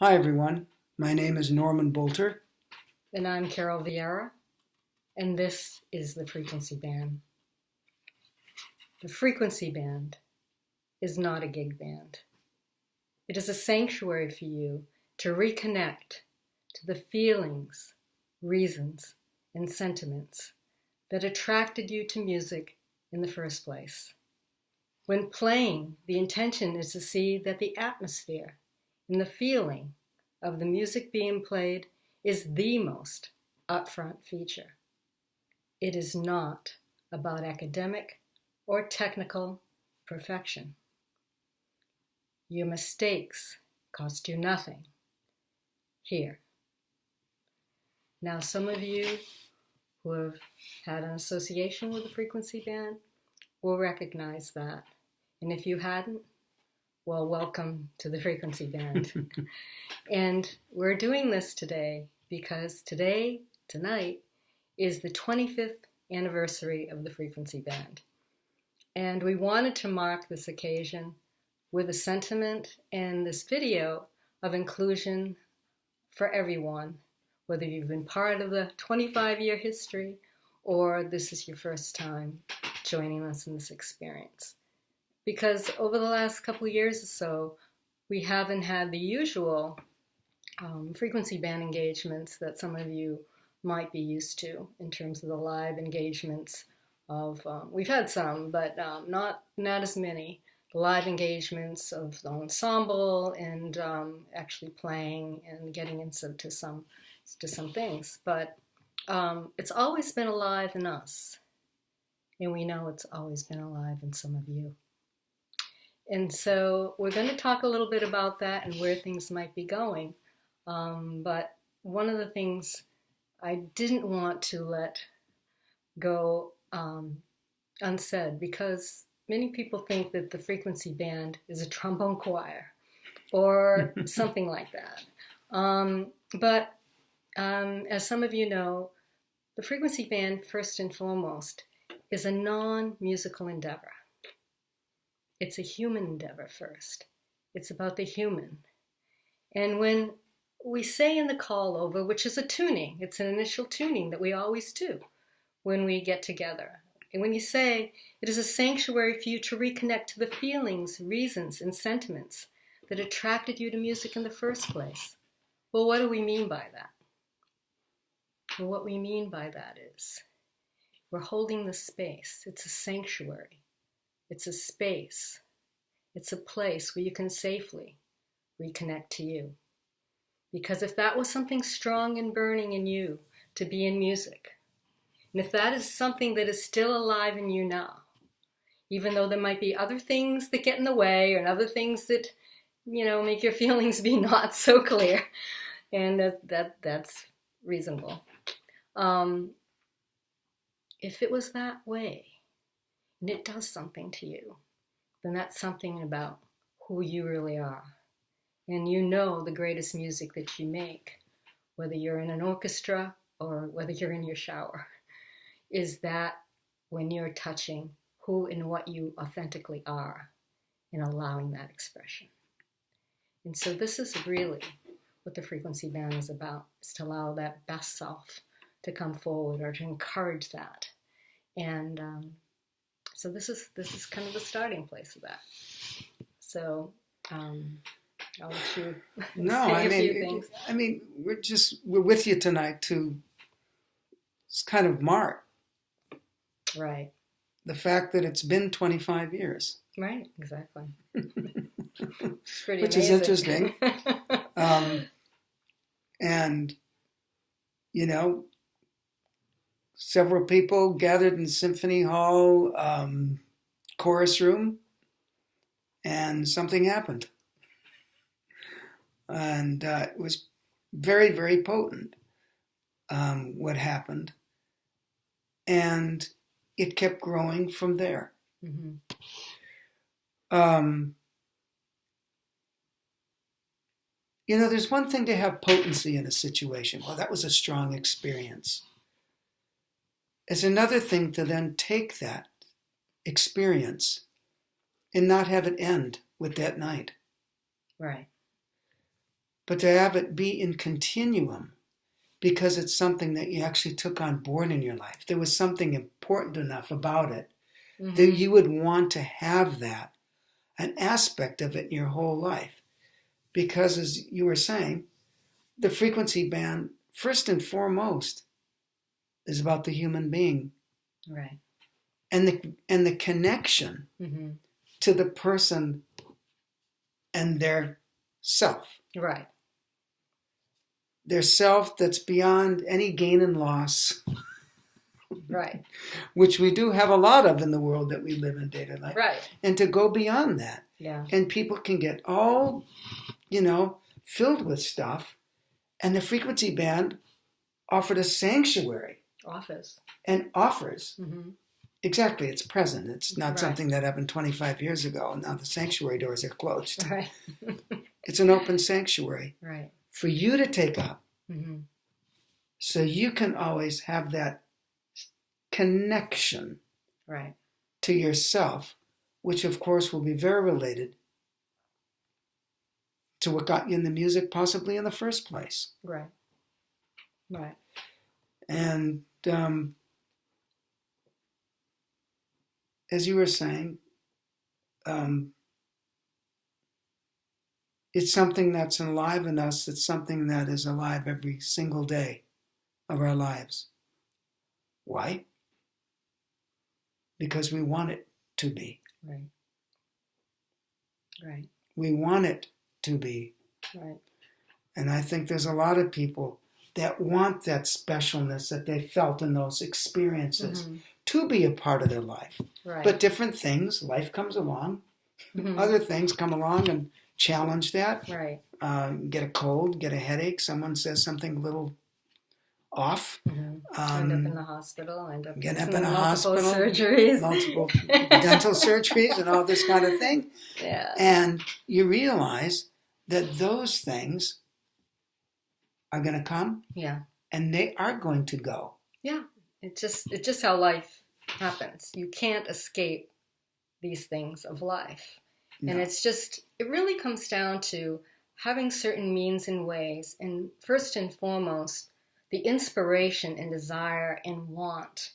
Hi everyone, my name is Norman Bolter. And I'm Bolter-Viera, and this is the Frequency Band. The Frequency Band is not a gig band. It is a sanctuary for you to reconnect to the feelings, reasons, and sentiments that attracted you to music in the first place. When playing, the intention is to see that the atmosphere and the feeling of the music being played is the most upfront feature. It is not about academic or technical perfection. Your mistakes cost you nothing here. Now, some of you who have had an association with the Frequency Band will recognize that. And if you hadn't, well, welcome to the Frequency Band. And we're doing this today because tonight, is the 25th anniversary of the Frequency Band. And we wanted to mark this occasion with a sentiment and this video of inclusion for everyone, whether you've been part of the 25-year history or this is your first time joining us in this experience. Because over the last couple of years or so, we haven't had the usual frequency band engagements that some of you might be used to in terms of the live engagements of, we've had some, but not as many, the live engagements of the ensemble and actually playing and getting into some things. But it's always been alive in us, and we know it's always been alive in some of you. And so we're going to talk a little bit about that and where things might be going. But one of the things I didn't want to let go unsaid, because many people think that the Frequency Band is a trombone choir or something like that. But as some of you know, the Frequency Band, first and foremost, is a non-musical endeavor. It's a human endeavor first. It's about the human. And when we say in the call over, which is a tuning, it's an initial tuning that we always do when we get together. And when you say, it is a sanctuary for you to reconnect to the feelings, reasons, and sentiments that attracted you to music in the first place. Well, what do we mean by that? Well, what we mean by that is we're holding the space. It's a sanctuary. It's a space. It's a place where you can safely reconnect to you. Because if that was something strong and burning in you to be in music, and if that is something that is still alive in you now, even though there might be other things that get in the way or other things that, make your feelings be not so clear, and that's reasonable. If it was that way, and it does something to you, then that's something about who you really are. And you know the greatest music that you make, whether you're in an orchestra or whether you're in your shower, is that when you're touching who and what you authentically are and allowing that expression. And so this is really what the Frequency Band is about, is to allow that best self to come forward or to encourage that. And so this is kind of the starting place of that. So I'll let you say a few things. We're with you tonight to kind of mark Right. the fact that it's been 25 years. Right, exactly. It's pretty Which amazing. is interesting. And, several people gathered in Symphony Hall chorus room, and something happened. And it was very, very potent, what happened. And it kept growing from there. Mm-hmm. There's one thing to have potency in a situation. Well, that was a strong experience. It's another thing to then take that experience and not have it end with that night. Right. but to have it be in continuum because it's something that you actually took on board in your life. There was something important enough about it that you would want to have that, an aspect of it in your whole life. Because as you were saying, the frequency band, first and foremost, is about the human being. Right. And the connection to the person and their self. Right. Their self that's beyond any gain and loss. Right. Which we do have a lot of in the world that we live in day to day. Right. And to go beyond that. Yeah. And people can get all, filled with stuff. And the frequency band offered a sanctuary. Offers. Exactly, it's present. It's not something that happened 25 years ago. Now the sanctuary doors are closed. Right. It's an open sanctuary. Right. For you to take up. So you can always have that connection to yourself, which of course will be very related to what got you in the music possibly in the first place. Right. Right. And as you were saying, it's something that's alive in us. It's something that is alive every single day of our lives. Why? Because we want it to be. Right. Right. We want it to be. Right. And I think there's a lot of people that want that specialness that they felt in those experiences to be a part of their life. Right. But different things, life comes along. Other things come along and challenge that. Right. Get a cold, get a headache. Someone says something a little off. End up in the hospital. Get up in a hospital. Surgeries. Multiple dental surgeries and all this kind of thing. Yeah. And you realize that those things are going to come. Yeah. And they are going to go. Yeah. It's just how life happens. You can't escape these things of life. No. And it really comes down to having certain means and ways. And first and foremost, the inspiration and desire and want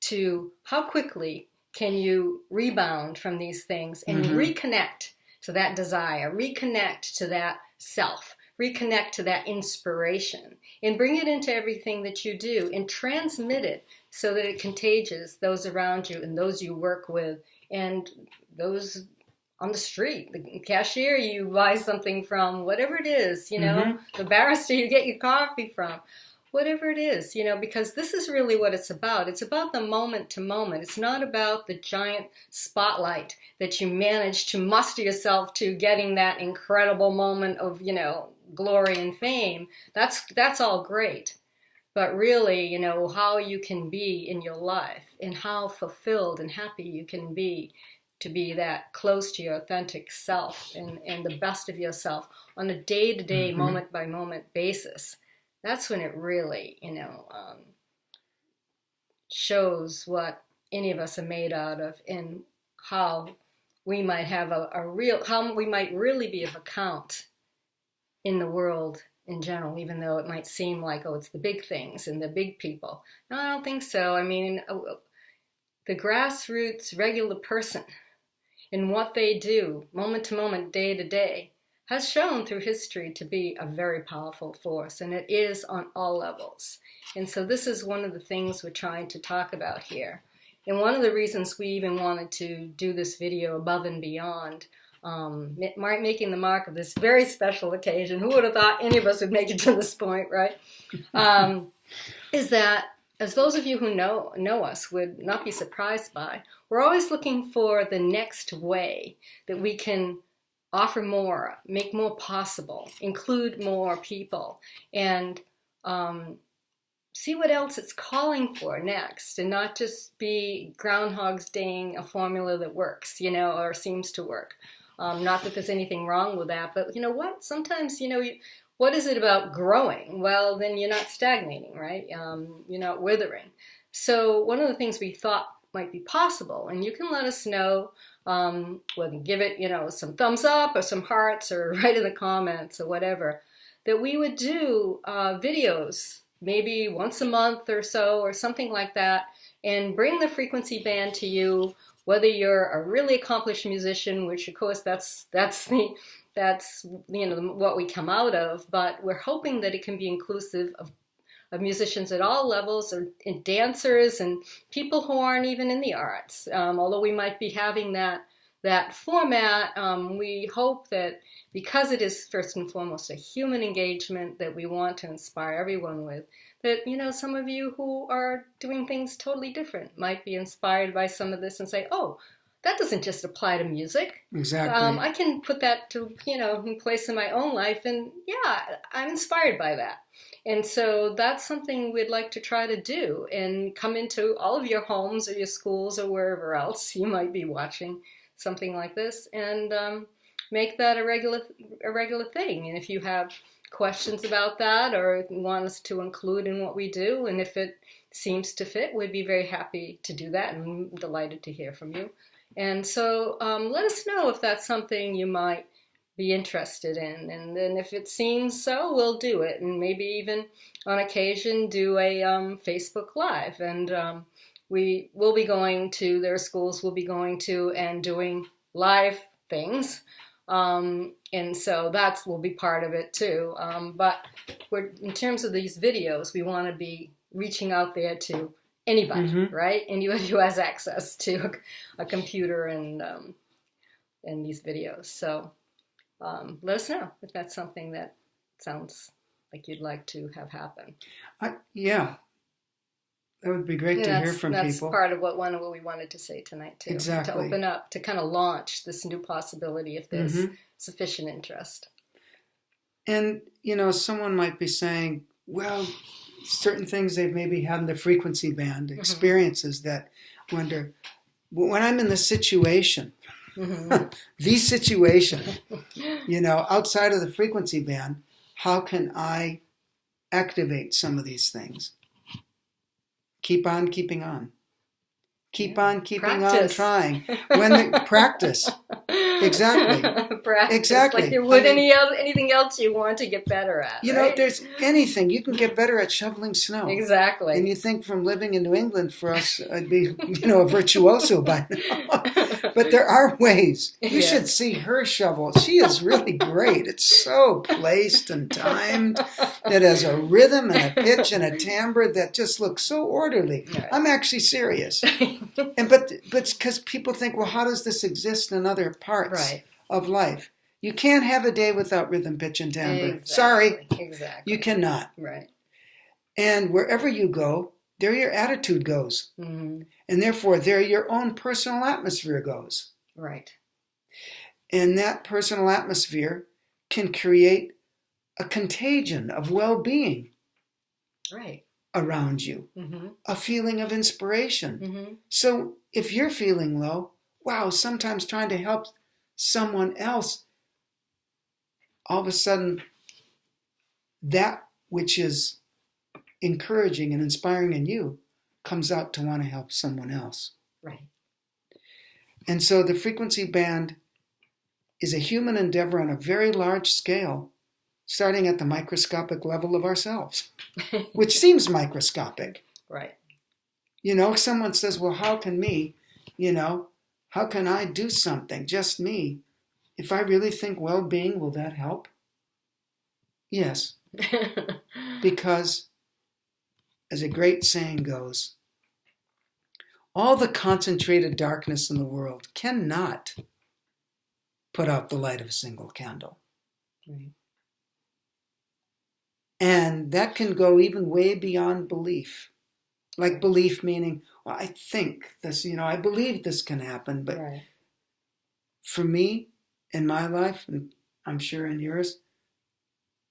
to how quickly can you rebound from these things and reconnect to that desire, reconnect to that self, reconnect to that inspiration, and bring it into everything that you do and transmit it so that it contagious those around you and those you work with and those on the street, the cashier you buy something from, whatever it is, the barrister you get your coffee from. Whatever it is, because this is really what it's about. It's about the moment to moment. It's not about the giant spotlight that you manage to muster yourself to getting that incredible moment of, glory and fame. That's all great. But really, how you can be in your life and how fulfilled and happy you can be to be that close to your authentic self and the best of yourself on a day-to-day, moment-by-moment basis. That's when it really, shows what any of us are made out of and how we might have how we might really be of account in the world in general, even though it might seem like, it's the big things and the big people. No, I don't think so. I mean, the grassroots regular person and what they do moment to moment, day to day, has shown through history to be a very powerful force, and it is on all levels. And so this is one of the things we're trying to talk about here. And one of the reasons we even wanted to do this video above and beyond, making the mark of this very special occasion, who would have thought any of us would make it to this point, right? Is that, as those of you who know us would not be surprised by, we're always looking for the next way that we can offer more, make more possible, include more people, and see what else it's calling for next, and not just be Groundhog's Day a formula that works, or seems to work. Not that there's anything wrong with that, but what? Sometimes, what is it about growing? Well, then you're not stagnating, right? You're not withering. So one of the things we thought might be possible, and you can let us know, whether give it, some thumbs up or some hearts or write in the comments or whatever, that we would do videos maybe once a month or so or something like that, and bring the frequency band to you, whether you're a really accomplished musician, which of course that's what we come out of, but we're hoping that it can be inclusive of musicians at all levels, and dancers and people who aren't even in the arts. Although we might be having that format, we hope that because it is first and foremost a human engagement that we want to inspire everyone with, that, some of you who are doing things totally different might be inspired by some of this and say, oh, that doesn't just apply to music. Exactly. I can put that to, in place in my own life, and yeah, I'm inspired by that. And so that's something we'd like to try to do, and come into all of your homes or your schools or wherever else you might be watching something like this, and make that a regular thing. And if you have questions about that or want us to include in what we do, and if it seems to fit, we'd be very happy to do that, and delighted to hear from you. And so let us know if that's something you might be interested in. And then if it seems so, we'll do it. And maybe even on occasion do a Facebook Live. And we will be going to their schools, we'll be going to and doing live things. And so that will be part of it too. But in terms of these videos, we want to be reaching out there to anybody, right? Anyone who has access to a computer and these videos. So let us know if that's something that sounds like you'd like to have happen. Yeah, that would be great to hear from that's people. That's part of what we wanted to say tonight too. Exactly. To open up, to kind of launch this new possibility if there's sufficient interest. And, someone might be saying, well, certain things they've maybe had in the frequency band, experiences that wonder, when I'm in the situation, the situation, outside of the frequency band, how can I activate some of these things? Keep on keeping on. Keep on keeping on trying. Practice. Exactly. Practice. Exactly. Like you would anything else you want to get better at. If there's anything, you can get better at shoveling snow. Exactly. And you think from living in New England, for us, I'd be, a virtuoso by now. But there are ways. You should see her shovel. She is really great. It's so placed and timed. It has a rhythm and a pitch and a timbre that just looks so orderly. Right. I'm actually serious. But because people think, well, how does this exist in other parts of life? You can't have a day without rhythm, pitch, and timbre. Exactly. Sorry. Exactly. You cannot. Right. And wherever you go, there your attitude goes. And therefore, there your own personal atmosphere goes. Right. And that personal atmosphere can create a contagion of well-being around you, a feeling of inspiration. So if you're feeling low, wow, sometimes trying to help someone else, all of a sudden, that which is encouraging and inspiring in you comes out to want to help someone else. Right. And so the frequency band is a human endeavor on a very large scale, starting at the microscopic level of ourselves, which seems microscopic. Right. Someone says, well, how can how can I do something, just me? If I really think well-being, will that help? Yes. Because, as a great saying goes, all the concentrated darkness in the world cannot put out the light of a single candle. Right. And that can go even way beyond belief. Like belief meaning, well, I think this, I believe this can happen. But for me, in my life, and I'm sure in yours,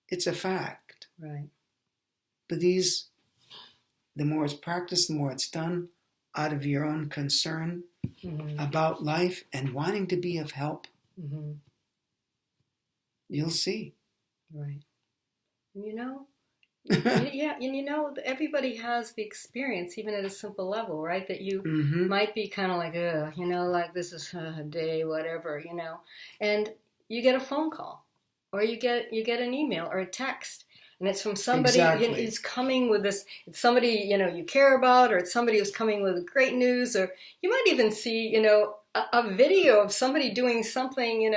it's a fact. Right. But the more it's practiced, the more it's done out of your own concern about life and wanting to be of help. You'll see. Right. Everybody has the experience, even at a simple level, right? That you might be kind of like, like this is a day, whatever, and you get a phone call or you get an email or a text, and it's from somebody Exactly. who's coming with this. It's somebody you care about, or it's somebody who's coming with great news, or you might even see a video of somebody doing something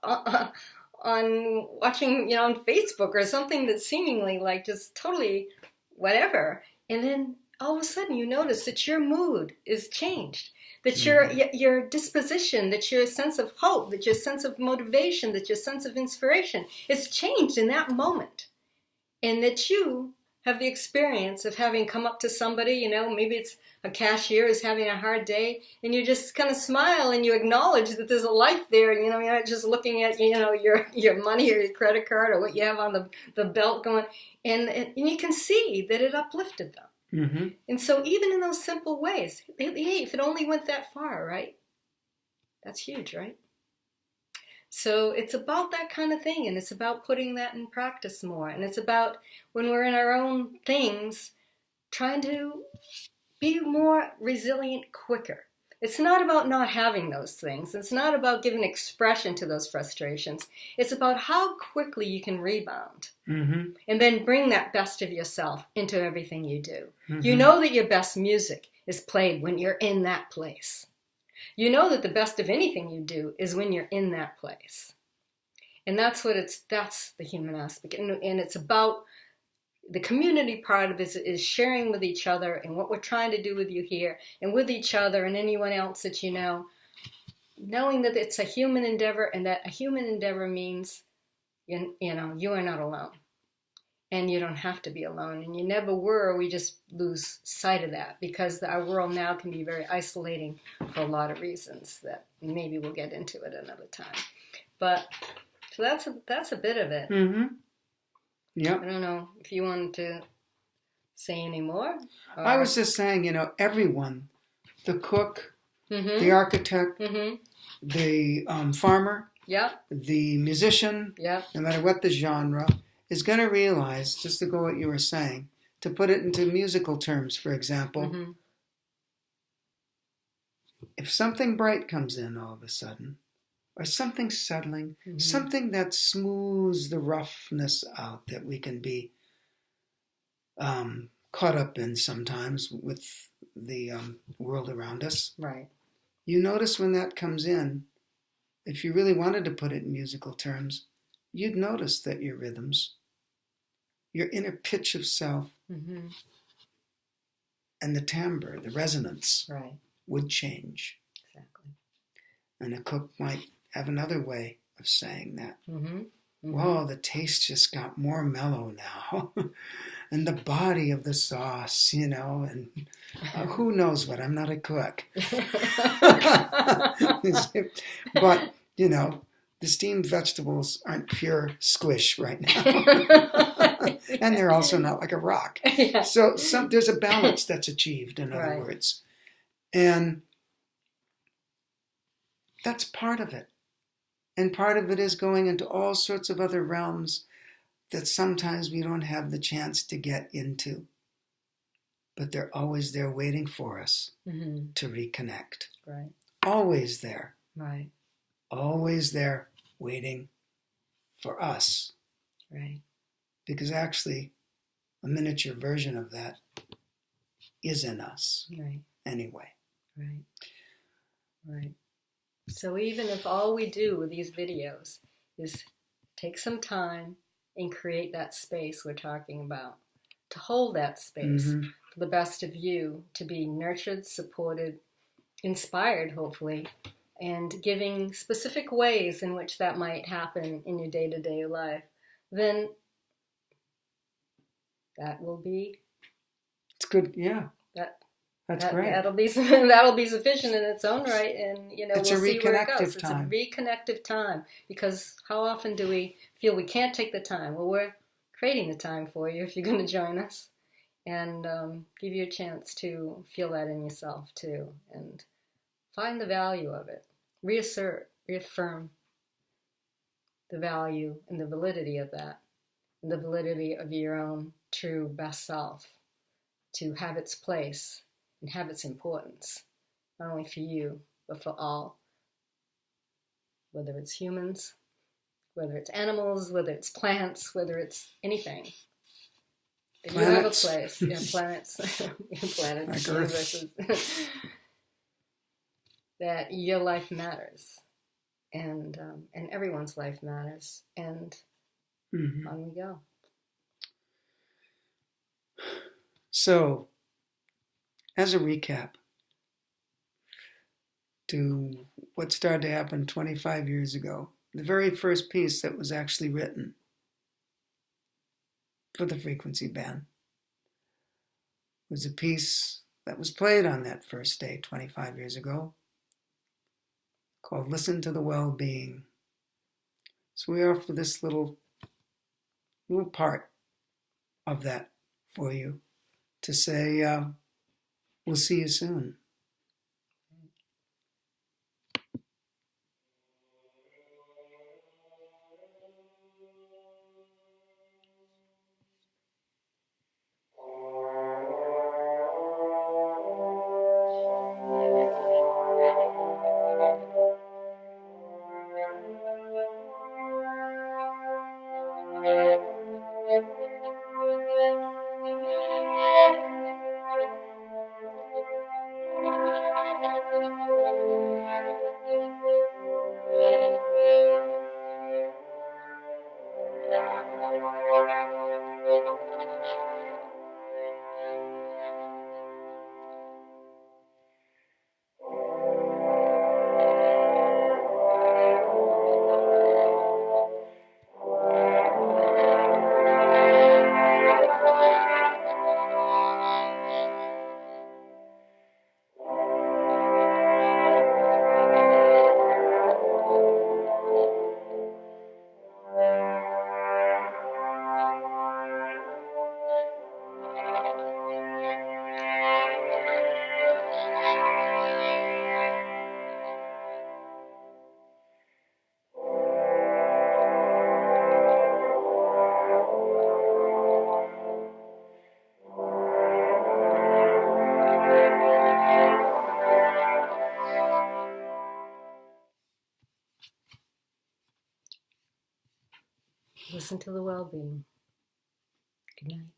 on watching on Facebook or something that's seemingly like just totally whatever, and then all of a sudden you notice that your mood is changed, that your disposition, that your sense of hope, that your sense of motivation, that your sense of inspiration is changed in that moment. And that you have the experience of having come up to somebody, maybe it's a cashier who's having a hard day, and you just kind of smile and you acknowledge that there's a life there, and you're not just looking at your money or your credit card or what you have on the belt going, and you can see that it uplifted them. Mm-hmm. And so even in those simple ways, hey, if it only went that far, right? That's huge, right? So it's about that kind of thing, and it's about putting that in practice more. And it's about, when we're in our own things, trying to be more resilient quicker. It's not about not having those things. It's not about giving expression to those frustrations. It's about how quickly you can rebound. Mm-hmm. And then bring that best of yourself into everything you do. Mm-hmm. You know that your best music is played when you're in that place. You know that the best of anything you do is when you're in that place. And that's the human aspect. And it's about the community part of it is sharing with each other, and what we're trying to do with you here and with each other and anyone else that you know, knowing that it's a human endeavor, and that a human endeavor means you are not alone. And you don't have to be alone, and you never were. We just lose sight of that because our world now can be very isolating for a lot of reasons that maybe we'll get into it another time. But so that's a bit of it. Mm-hmm. Yep. I don't know if you wanted to say any more. Or... I was just saying, everyone, the cook, mm-hmm. the architect, mm-hmm. the farmer, yep. the musician, yep. no matter what the genre, is going to realize, just to go what you were saying, to put it into musical terms, for example, mm-hmm. if something bright comes in all of a sudden, or something settling, mm-hmm. something that smooths the roughness out that we can be caught up in sometimes with the world around us. Right. You notice when that comes in, if you really wanted to put it in musical terms, you'd notice that your rhythms, your inner pitch of self, mm-hmm. and the timbre, the resonance, right. would change. Exactly. And a cook might have another way of saying that. Mm-hmm. Mm-hmm. Whoa, the taste just got more mellow now. And the body of the sauce, and who knows what? I'm not a cook. But, the steamed vegetables aren't pure squish right now. And they're also not like a rock. Yeah. So there's a balance that's achieved, in other right. words. And that's part of it. And part of it is going into all sorts of other realms that sometimes we don't have the chance to get into. But they're always there waiting for us mm-hmm. to reconnect. Right. Always there. Right. Always there waiting for us. Right. Because actually, a miniature version of that is in us. Right. Anyway. Right. Right. So even if all we do with these videos is take some time and create that space we're talking about, to hold that space mm-hmm. for the best of you to be nurtured, supported, inspired, hopefully, and giving specific ways in which that might happen in your day-to-day life, then that will be... It's good, yeah. That's great. That'll be sufficient in its own right, and it's we'll a see where it goes. reconnective time. It's a reconnective time, because how often do we feel we can't take the time? Well, we're creating the time for you if you're going to join us, and give you a chance to feel that in yourself too, and find the value of it. Reaffirm the value and the validity of that, and the validity of your own true best self to have its place and have its importance, not only for you, but for all, whether it's humans, whether it's animals, whether it's plants, whether it's anything. You Planets. have a place. Yeah, planets, planets, Like universes. That your life matters, and everyone's life matters, and on we go. So, as a recap to what started to happen 25 years ago, the very first piece that was actually written for the frequency band was a piece that was played on that first day 25 years ago called Listen to the Well-Being. So we offer this little part of that for you to say, we'll see you soon. Listen to the well-being. Good night.